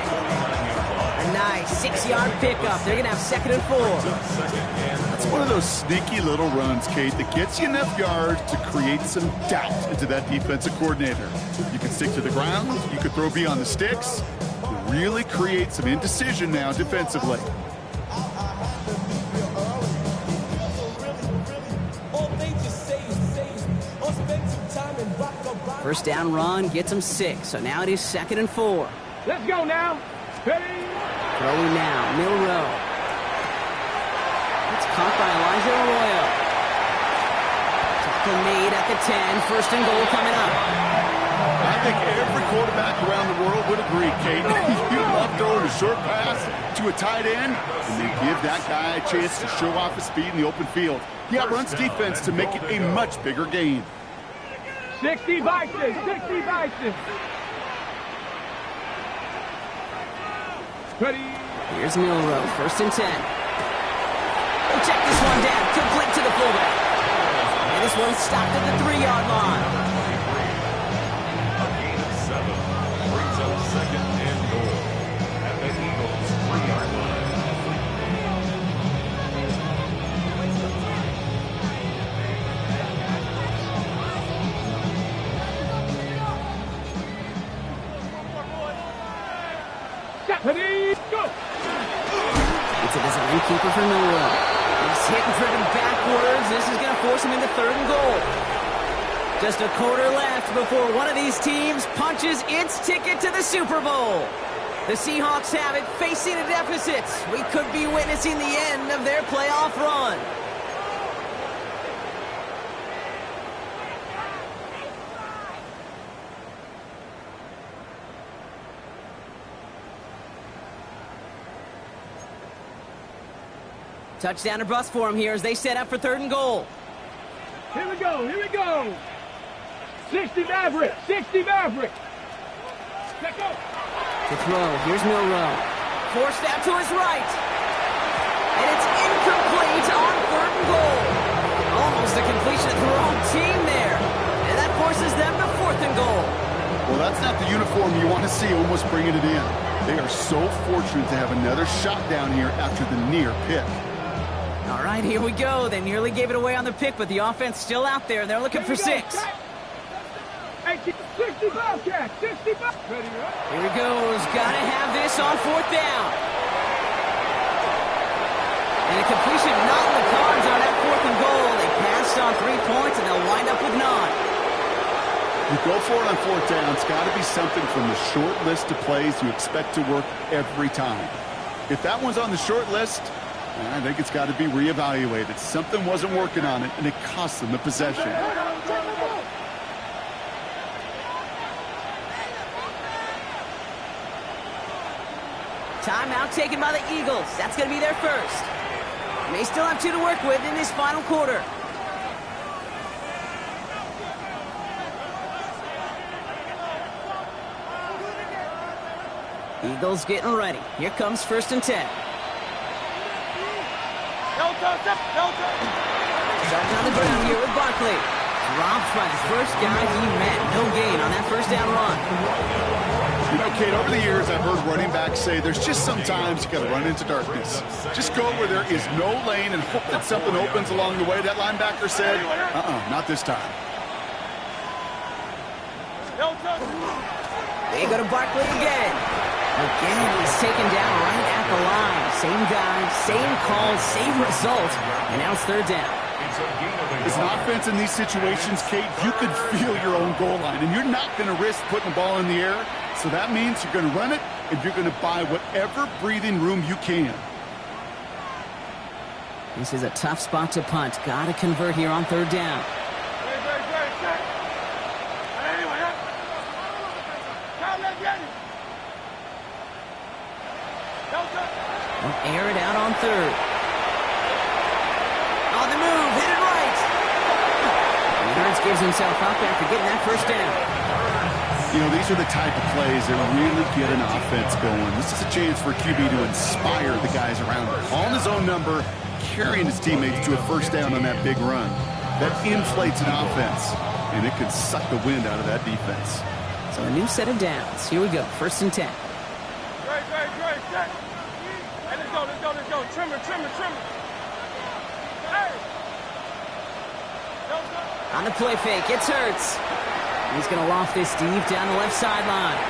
A nice 6-yard pickup. They're going to have 2nd and 4. That's one of those sneaky little runs, Kate, that gets you enough yards to create some doubt into that defensive coordinator. You can stick to the ground. You can throw beyond the sticks. Really create some indecision now defensively. First down run gets them 6, so now it is 2nd and 4. Let's go now. Ready? Throwing now, Milrow. It's caught by Elijah Arroyo. Tackle made at the 10, 1st and goal coming up. I think every quarterback around the world would agree, Kate. You love throwing a short pass to a tight end, and then give that guy a chance to show off his speed in the open field. He outruns defense to make it a much bigger gain. 60 Vikings, 60 Vikings. Ready? Here's Milrow, 1st and 10. Oh, check this one down, complete to the fullback. And this one stopped at the 3-yard line. A gain of 7 brings up 2nd and goal at the Eagles' 3-yard line. Ready? Go! It's a design keeper for Milrow. He's hit and driven backwards. This is going to force him into 3rd and goal. Just a quarter left before one of these teams punches its ticket to the Super Bowl. The Seahawks have it, facing a deficit. We could be witnessing the end of their playoff run. Touchdown or bust for him here as they set up for 3rd and goal. Here we go, here we go. 60 Maverick, 60 Maverick. Let's go. To throw, here's Milrow. Forced out to his right. And it's incomplete on 3rd and goal. Almost a completion of the wrong team there. And that forces them to 4th and goal. Well, that's not the uniform you want to see almost bringing it in. They are so fortunate to have another shot down here after the near pick. All right, here we go. They nearly gave it away on the pick, but the offense still out there. They're looking for 6. 60 Bobcats, 60 Bobcats. Here he goes. Got to have this on 4th down. And a completion not in the cards on that 4th and goal. They passed on 3 points, and they'll wind up with 9. You go for it on 4th down. It's got to be something from the short list of plays you expect to work every time. If that one's on the short list, I think it's got to be reevaluated. Something wasn't working on it, and it cost them the possession. Timeout taken by the Eagles. That's going to be their first. They still have 2 to work with in this final quarter. Eagles getting ready. Here comes 1st and 10. Starting on the ground here with Barkley. Robbed by the first guy he met. No gain on that 1st down run. You know, Kate, over the years, I've heard running backs say there's just sometimes you got to run into darkness. Just go where there is no lane and hope that something opens along the way. That linebacker said, not this time. They go to Barkley again. Again, he's taken down right at the line. Same guy, same call, same result. And now it's third down. As an offense in these situations, Kate, you could feel your own goal line, and you're not going to risk putting the ball in the air. So that means you're going to run it, and you're going to buy whatever breathing room you can. This is a tough spot to punt. Got to convert here on third down. They'll air it out on third. On the move, hit it right. And Hurts gives himself up after getting that first down. You know, these are the type of plays that really get an offense going. This is a chance for QB to inspire the guys around him. On his own number, carrying his teammates to a first down on that big run. That inflates an offense, and it can suck the wind out of that defense. So a new set of downs. Here we go, 1st and 10. Great. Hey, let's go. Trimmer. Hey. On the play fake, it's Hurts. He's going to loft this deep down the left sideline.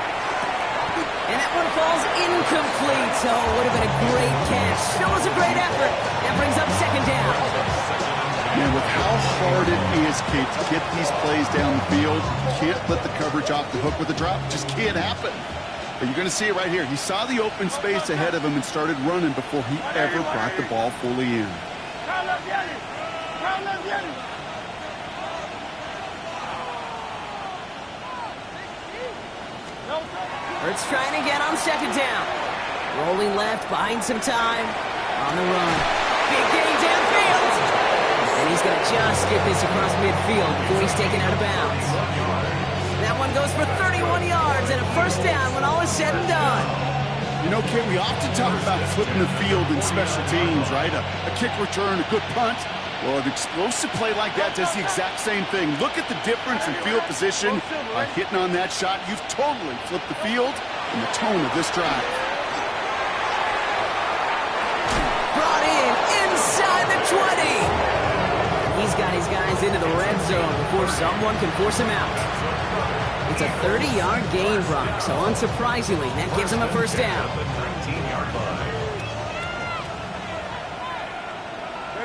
And that one falls incomplete. Oh, would have been a great catch. Still was a great effort. That brings up second down. Man, with how hard it is, Kate, to get these plays down the field, you can't let the coverage off the hook with a drop. It just can't happen. But you're going to see it right here. He saw the open space ahead of him and started running before he ever brought the ball fully in. Hurts trying again on second down. Rolling left, buying some time. On the run. Big gain downfield. And he's going to just get this across midfield before he's taken out of bounds. That one goes for 31 yards and a first down when all is said and done. You know, Kate, we often talk about flipping the field in special teams, right? A kick return, a good punt. Well, an explosive play like that does the exact same thing. Look at the difference in field position. By hitting on that shot, you've totally flipped the field and the tone of this drive. Brought in inside the 20. He's got his guys into the red zone before someone can force him out. It's a 30-yard gain, Brock, so unsurprisingly, that gives him a first down.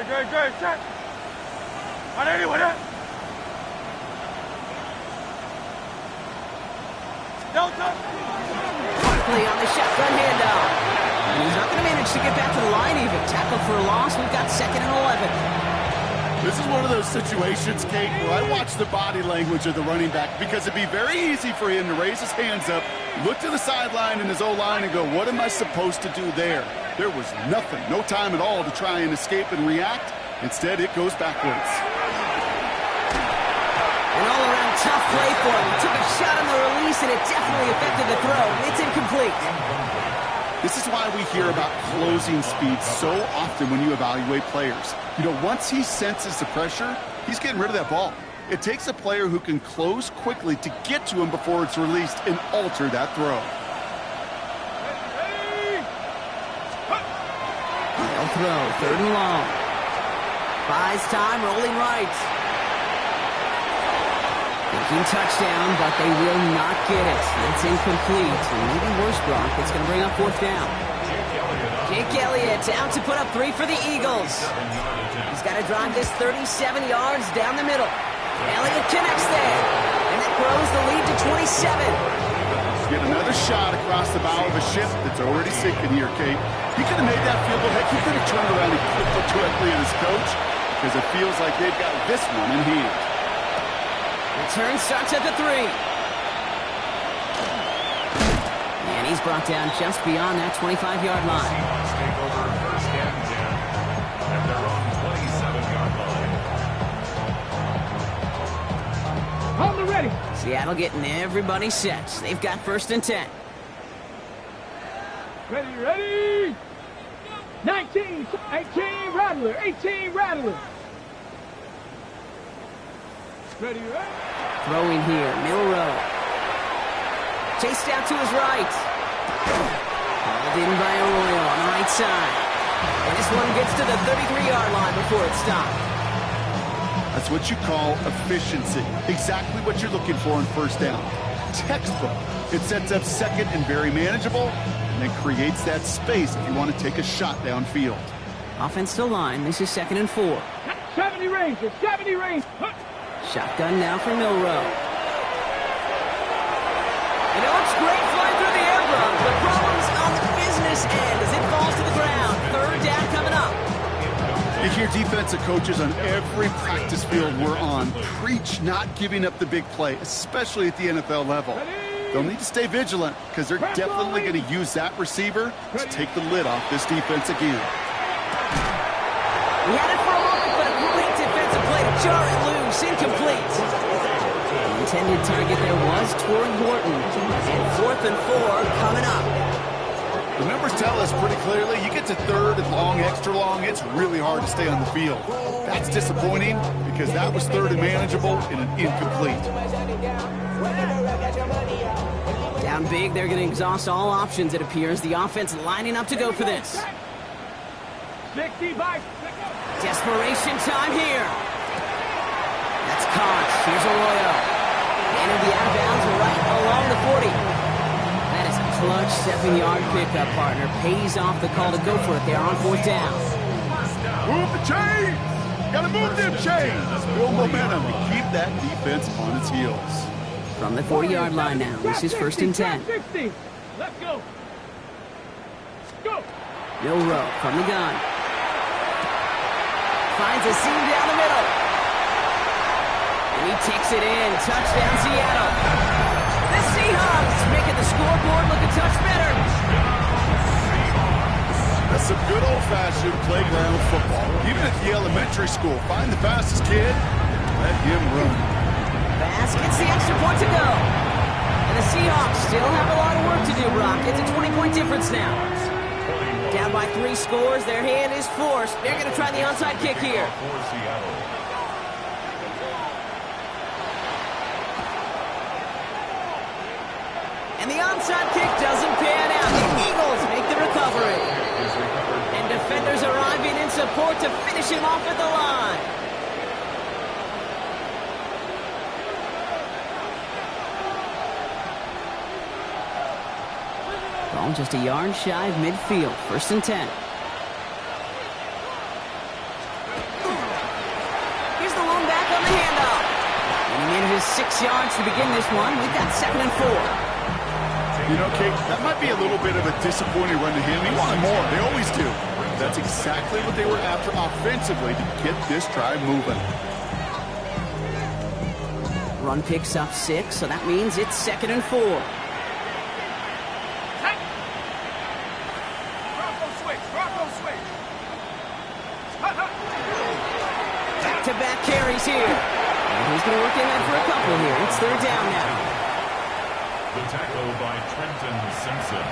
Great. Check. On anyone, Barkley on the shotgun handoff. And he's not going to manage to get back to the line even. Tackle for a loss. We've got 2nd and 11. This is one of those situations, Kate, where I watch the body language of the running back because it'd be very easy for him to raise his hands up, look to the sideline in his O-line and go, what am I supposed to do there? There was nothing, no time at all to try and escape and react. Instead, it goes backwards. An all-around tough play for him. He took a shot on the release, and it definitely affected the throw. It's incomplete. This is why we hear about closing speed so often when you evaluate players. You know, once he senses the pressure, he's getting rid of that ball. It takes a player who can close quickly to get to him before it's released and alter that throw. They'll throw, 3rd and long. Buys time, rolling right. Thinking touchdown, but they will not get it. It's incomplete. And maybe worse, Brock, it's going to bring up 4th down. Jake Elliott out to put up 3 for the Eagles. He's got to drive this 37 yards down the middle. Elliott connects there. And that grows the lead to 27. Get another shot across the bow of a ship that's already sinking here, Kate. He could have made that field goal. Heck, he could have turned around and kicked it directly at his coach because it feels like they've got this one in hand. Return starts at the 3. And he's brought down just beyond that 25-yard line. Seahawks take over 1st and 10 at their own 27-yard line. On the ready. Seattle getting everybody set. They've got 1st and 10. Ready. 19, 18, Rattler, 18, Rattler. Ready. Throwing here, middle row. Chased out to his right. Hauled in by Arroyo on the right side. And this one gets to the 33-yard line before it stopped. That's what you call efficiency. Exactly what you're looking for in 1st down. Textbook It sets up second and very manageable, and then creates that space if you want to take a shot downfield. Offense to line. This is 2nd and 4. 70 Rangers, 70 Rangers. Shotgun now for Milrow. And it looks great flying through the air, Brock. The problem's on the business end as it falls to the ground. 3rd down coming up. You hear defensive coaches on every practice field we're on preach not giving up the big play, especially at the NFL level. They'll need to stay vigilant because they're definitely going to use that receiver to take the lid off this defense again. He had it for a moment, but a great defensive play to jar it loose. Incomplete. The intended target there was Torrey Horton. And 4th and 4 coming up. The numbers tell us pretty clearly, you get to 3rd and long, extra long, it's really hard to stay on the field. That's disappointing because that was 3rd and manageable and an incomplete. Down big, they're going to exhaust all options, it appears. The offense lining up to go for this. 65. Desperation time here. That's caught. Here's Arroyo. Entered the out of bounds right along the 40. That is a clutch 7-yard pickup, partner. Pays off the call to go for it there on 4th down. Move the chains! Gotta move them chains! Build momentum and keep that defense on its heels. From the 40-yard line now. This is 1st and 10. 60. Let's go. Go. Milrow from the gun. Finds a seam down the middle. And he takes it in. Touchdown, Seattle. The Seahawks making the scoreboard look a touch better. That's some good old-fashioned playground football. Even at the elementary school, find the fastest kid, let him run. Bass gets the extra point to go. And the Seahawks still have a lot of work to do, Brock. It's a 20-point difference now. Down by 3 scores, their hand is forced. They're going to try the onside kick here. And the onside kick doesn't pan out. The Eagles make the recovery. And defenders arriving in support to finish him off at the line. Ball just a yard shy of midfield. 1st and 10. Here's the lone back on the handoff. And he manages 6 yards to begin this one. We've got 2nd and 4. You know, Kate, that might be a little bit of a disappointing run to him. He wanted more. They always do. That's exactly what they were after offensively to get this drive moving. Run picks up 6, so that means it's 2nd and 4. Back-to-back carries here. And he's going to work in that for a couple here. It's 3rd down now. The tackle by Trenton Simpson.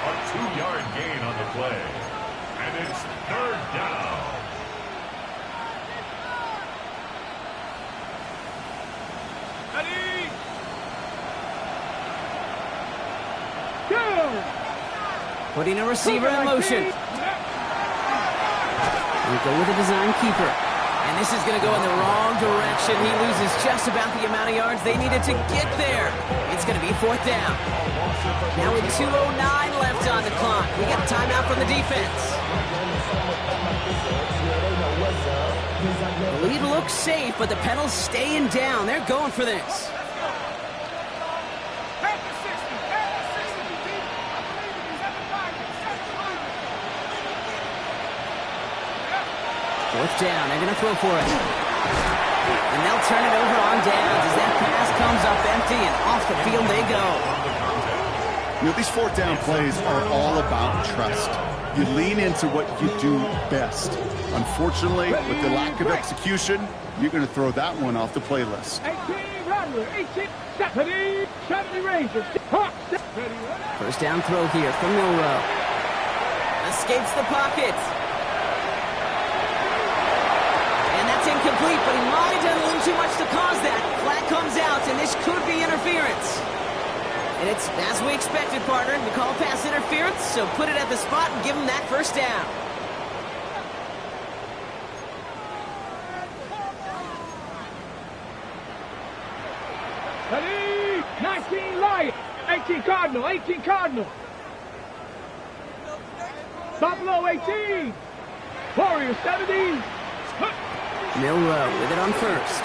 A 2-yard gain on the play. And it's 3rd down. Ready? Go! Putting a receiver in motion. We go with a design keeper. And this is going to go in the wrong direction. He loses just about the amount of yards they needed to get there. It's going to be 4th down. Now with 2:09 left on the clock. We got a timeout from the defense. The lead looks safe, but the pedal's staying down. They're going for this. Fourth down, they're going to throw for it. And they'll turn it over on downs as that pass comes up empty and off the field they go. You know, these 4th down plays are all about trust. You lean into what you do best. Unfortunately, with the lack of execution, you're going to throw that one off the playlist. 18 Rattler, 18 70 Rangers. 1st down throw here from Milrow. Escapes the pocket. Incomplete, but he might have done a little too much to cause that. Flag comes out, and this could be interference. And it's as we expected, partner. We call pass interference, so put it at the spot and give him that 1st down. Ready? 19 Lions. 18 Cardinal, 18 Cardinal. Buffalo 18. Warriors 70. Milrow with it on first.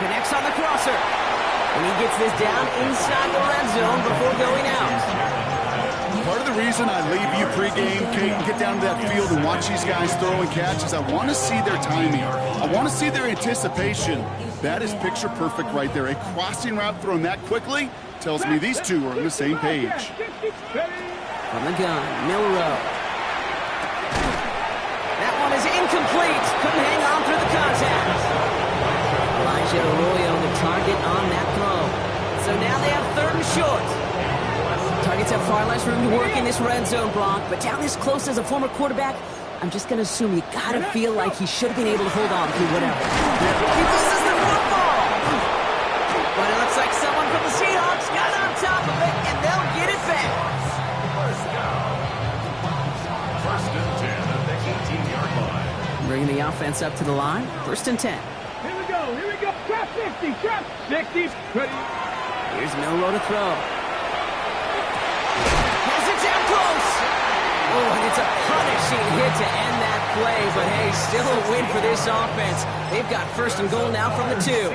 Connects on the crosser. And he gets this down inside the red zone before going out. Part of the reason I leave you pregame, Kate, and get down to that field and watch these guys throw and catch is I want to see their timing. I want to see their anticipation. That is picture perfect right there. A crossing route thrown that quickly tells me these two are on the same page. From the gun, Milrow. That one is incomplete. Couldn't hang on through the contact. Elijah Arroyo, the target on that throw. So now they have 3rd and short. Targets have far less room to work in this red zone, Brock, but down this close as a former quarterback, I'm just going to assume you got to feel like he should have been able to hold on through whatever. He loses the football! But it looks like someone from the Seahawks got on top of it, and they'll get it back. First down. First and 10 at the 18-yard line. Bringing the offense up to the line. 1st and 10. Here we go. Trap 60, trap 60. Ready. Here's Milrow to throw. Has it down close. Oh, and it's a punishing hit to end that play, but hey, still a win for this offense. They've got 1st and goal now from the 2.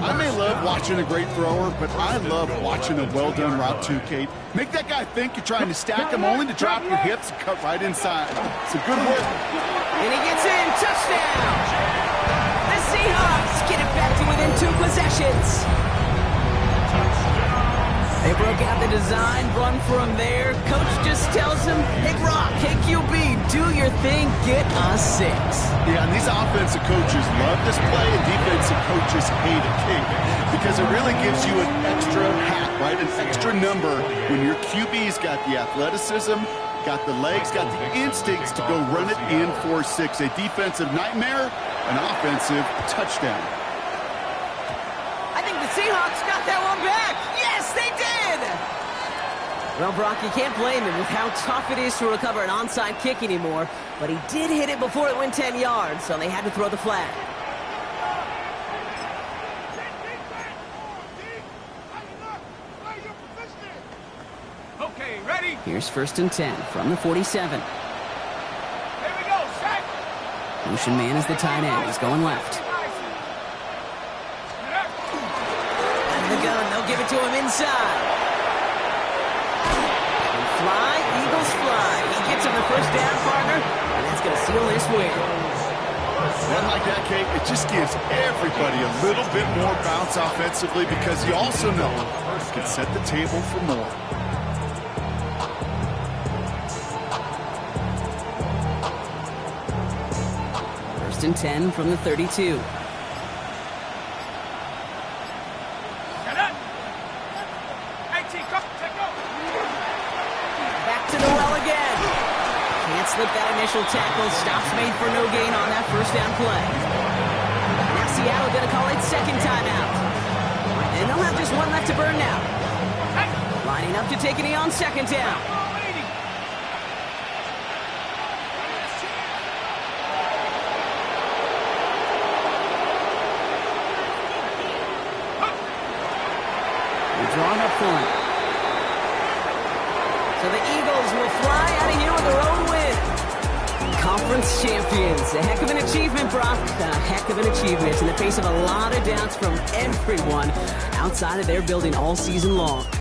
I may love watching a great thrower, but I love watching a well-done route too, Kate. Make that guy think you're trying to stack him only to drop your hips and cut right inside. It's a good work. And he gets in. Touchdown. The Seahawks get it back to within 2 possessions. They broke out the design, run from there. Coach just tells him, hey, Brock, hey, QB, do your thing, get a 6. Yeah, and these offensive coaches love this play, and defensive coaches hate it, Kate, because it really gives you an extra hat, right, an extra number when your QB's got the athleticism, got the legs, got the instincts to go run it in for 6. A defensive nightmare, an offensive touchdown. I think the Seahawks got that one back. Yes, they did. Well, Brock, you can't blame him with how tough it is to recover an onside kick anymore, but he did hit it before it went 10 yards, so they had to throw the flag. Okay, ready? Here's 1st and 10 from the 47. Here we go, set. Motion man is the tight end. He's going left. Out of the gun, they'll give it to him inside. Fly, Eagles fly. He gets him the 1st down, partner, and that's going to seal this win. One like that, Kate, it just gives everybody a little bit more bounce offensively because you also know you can set the table for more. First and 10 from the 32. Slip that initial tackle. Stops made for no gain on that 1st down play. Now Seattle going to call it 2nd timeout. And they'll have just 1 left to burn now. Lining up to take a knee on 2nd down. We're drawn up for it. So the Eagles will fly out of here with their own win. Conference champions. A heck of an achievement, Brock. A heck of an achievement in the face of a lot of doubts from everyone outside of their building all season long.